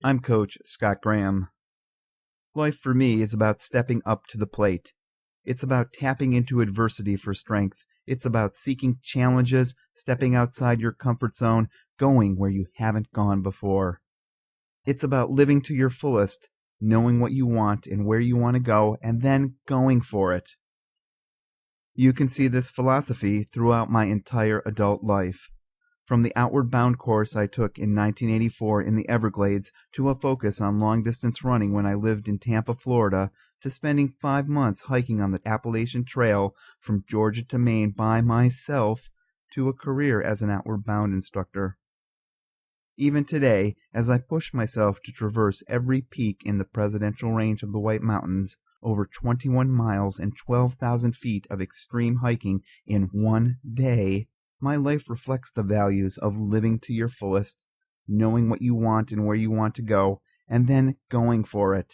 I'm Coach Scott Graham. Life for me is about stepping up to the plate. It's about tapping into adversity for strength. It's about seeking challenges, stepping outside your comfort zone, going where you haven't gone before. It's about living to your fullest, knowing what you want and where you want to go, and then going for it. You can see this philosophy throughout my entire adult life. From the Outward Bound course I took in 1984 in the Everglades to a focus on long-distance running when I lived in Tampa, Florida, to spending 5 months hiking on the Appalachian Trail from Georgia to Maine by myself, to a career as an Outward Bound instructor. Even today, as I push myself to traverse every peak in the presidential range of the White Mountains, over 21 miles and 12,000 feet of extreme hiking in one day, my life reflects the values of living to your fullest, knowing what you want and where you want to go, and then going for it.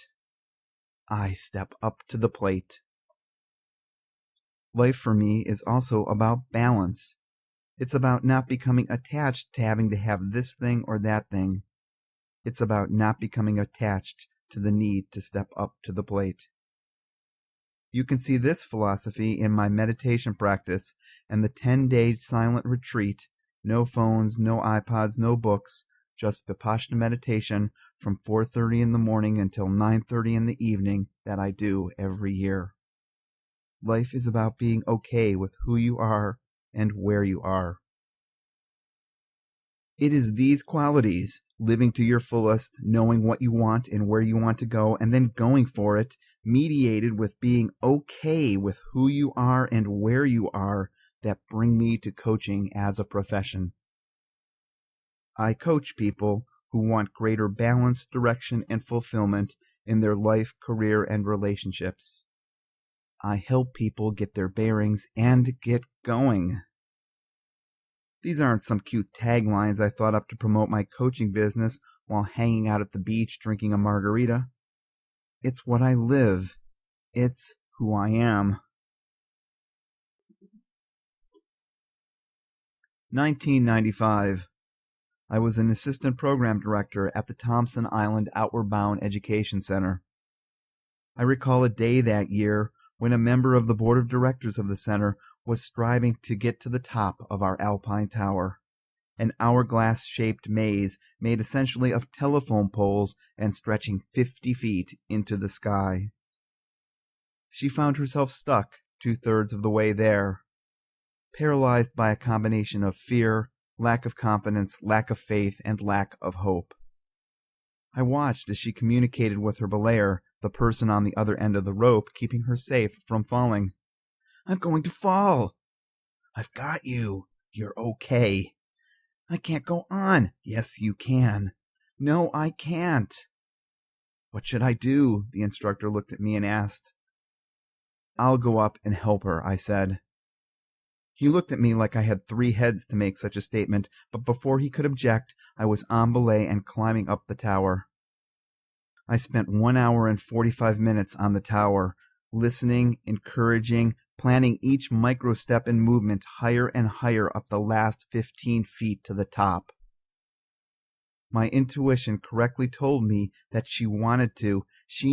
I step up to the plate. Life for me is also about balance. It's about not becoming attached to having to have this thing or that thing. It's about not becoming attached to the need to step up to the plate. You can see this philosophy in my meditation practice and the 10-day silent retreat, no phones, no iPods, no books, just Vipassana meditation from 4:30 in the morning until 9:30 in the evening that I do every year. Life is about being okay with who you are and where you are. It is these qualities, living to your fullest, knowing what you want and where you want to go, and then going for it, mediated with being okay with who you are and where you are, that bring me to coaching as a profession. I coach people who want greater balance, direction, and fulfillment in their life, career, and relationships. I help people get their bearings and get going. These aren't some cute taglines I thought up to promote my coaching business while hanging out at the beach drinking a margarita. It's what I live. It's who I am. 1995. I was an assistant program director at the Thompson Island Outward Bound Education Center. I recall a day that year when a member of the board of directors of the center was striving to get to the top of our Alpine Tower, an hourglass-shaped maze made essentially of telephone poles and stretching 50 feet into the sky. She found herself stuck 2/3 of the way there, paralyzed by a combination of fear, lack of confidence, lack of faith, and lack of hope. I watched as she communicated with her belayer, the person on the other end of the rope, keeping her safe from falling. "I'm going to fall." "I've got you. You're okay." "I can't go on." "Yes, you can." "No, I can't." "What should I do?" The instructor looked at me and asked. "I'll go up and help her," I said. He looked at me like I had 3 heads to make such a statement, but before he could object, I was on belay and climbing up the tower. I spent 1 hour and 45 minutes on the tower, listening, encouraging, planning each micro step and movement higher and higher up the last 15 feet to the top. My intuition correctly told me that she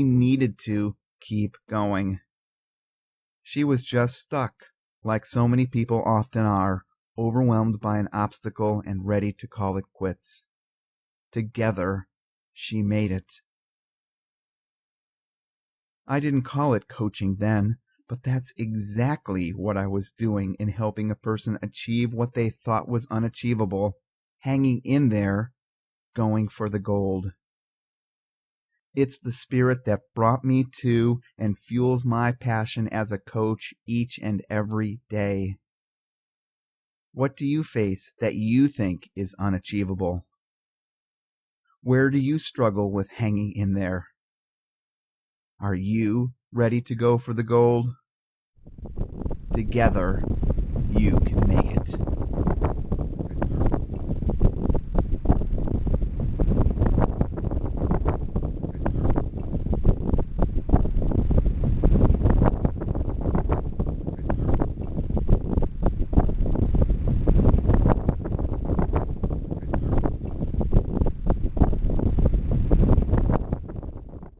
needed to keep going. She was just stuck, like so many people often are, overwhelmed by an obstacle and ready to call it quits. Together, she made it. I didn't call it coaching then, but that's exactly what I was doing in helping a person achieve what they thought was unachievable, hanging in there, going for the gold. It's the spirit that brought me to and fuels my passion as a coach each and every day. What do you face that you think is unachievable? Where do you struggle with hanging in there? Are you ready to go for the gold? Together, you